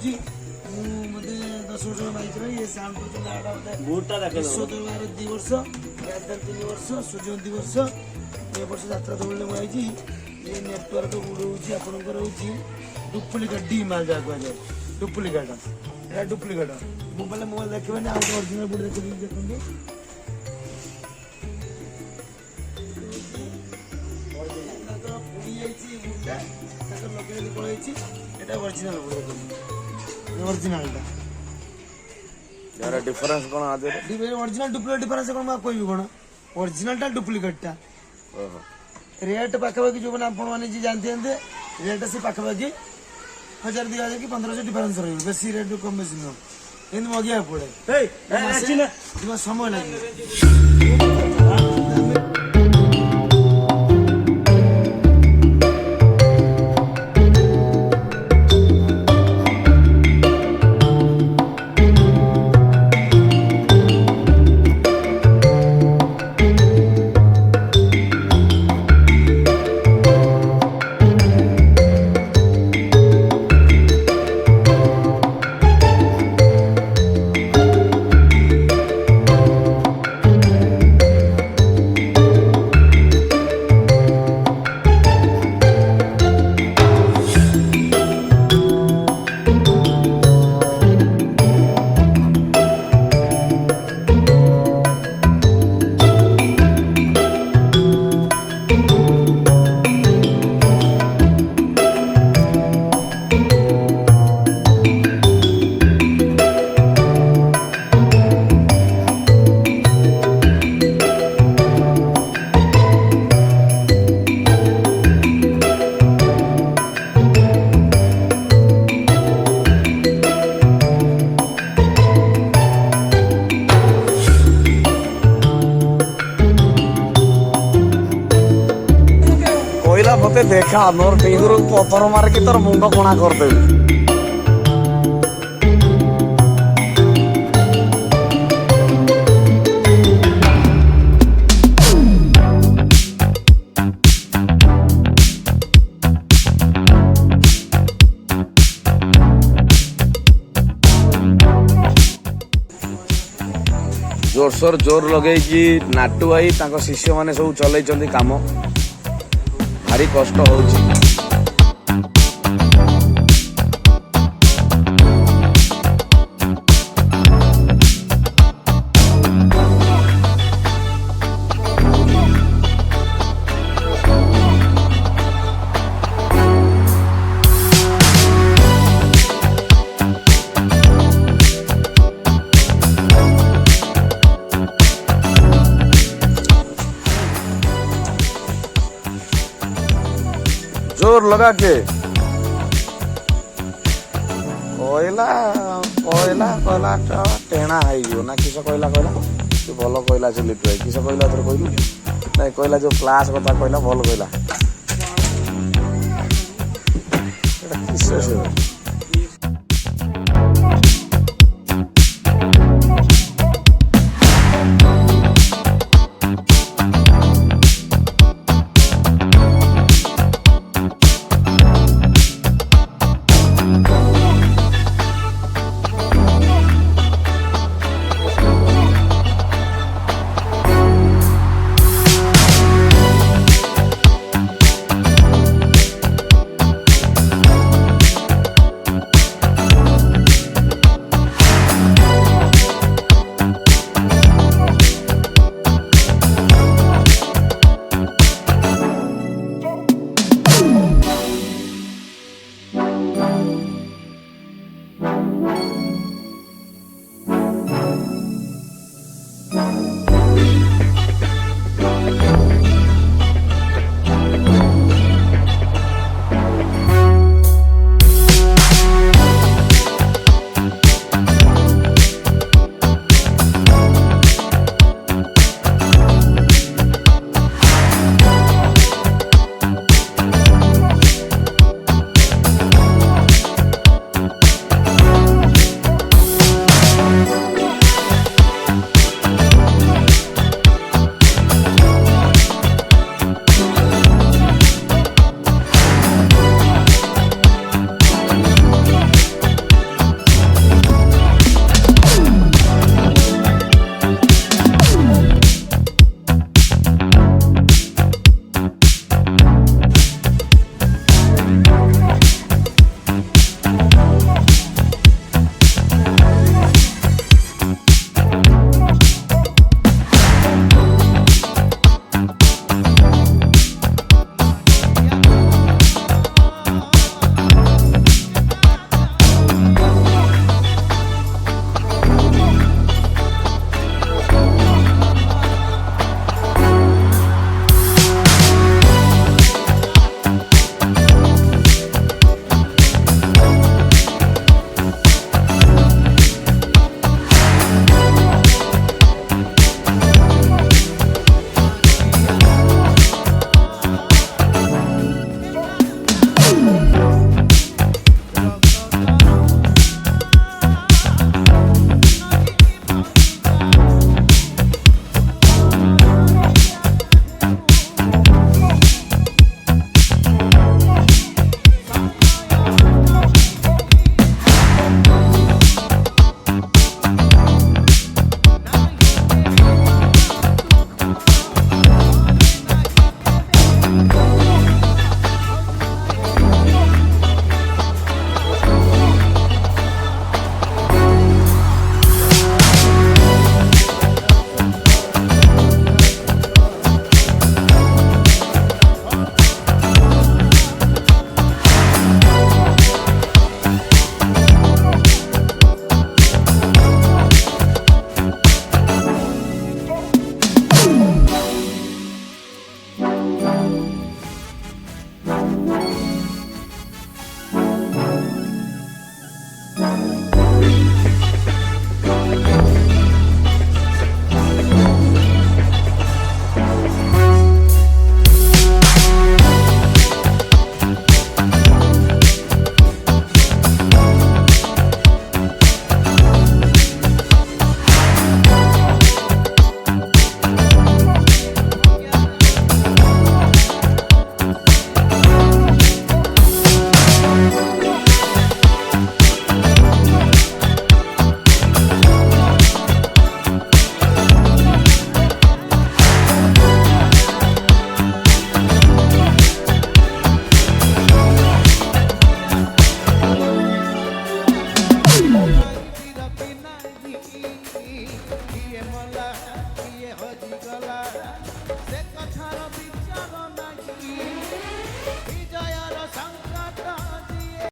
चलाऊँगी मत 10 वर्ष बाइक चला ये साउंड कर 2 वर्ष 3 वर्ष सूर्य 2 वर्ष ए वर्ष यात्रा दौड़े मुझे ये नेटवर्क उड़ाऊँगी आपंकर हूँ डुप्लिकेट डी माल जहाँ कहुए डुप्लिकेट यहाँ डुप्लिकेट मोबाइल देखिए ना ओरिजिनल बुढ़ देखिए देखते यार डिफरेंस कौन आते ओरिजिनल डुप्लिकेट डिफरेंस कौन मैं कहबी कौन ओरिजिनल टा डुप्लिकेट टा रेट पाखापाखि जो मैंने आपने जी जानते हैं रेट से पाखापाखि 1000 2000 कि 1500 डिफरेंस रही बेसी रेट कम बेसी नुह एंड मगिया पड़े समय लगे मत देखा मोर टीगर पथर मारिकी तोर मुंड कणा करदेवी जोरसोर जोर लगे नाटू भाई शिष्य मैंने सब चल काम भारी कष्ट होची जोर लगा के कोयला कोयला कोयला टेणा है ना किस कोयला कोयला तू भल कोयला से लिप किस कोयला थोड़ा कहलु ना कोयला जो क्लास कथा कहला भल कोयला किस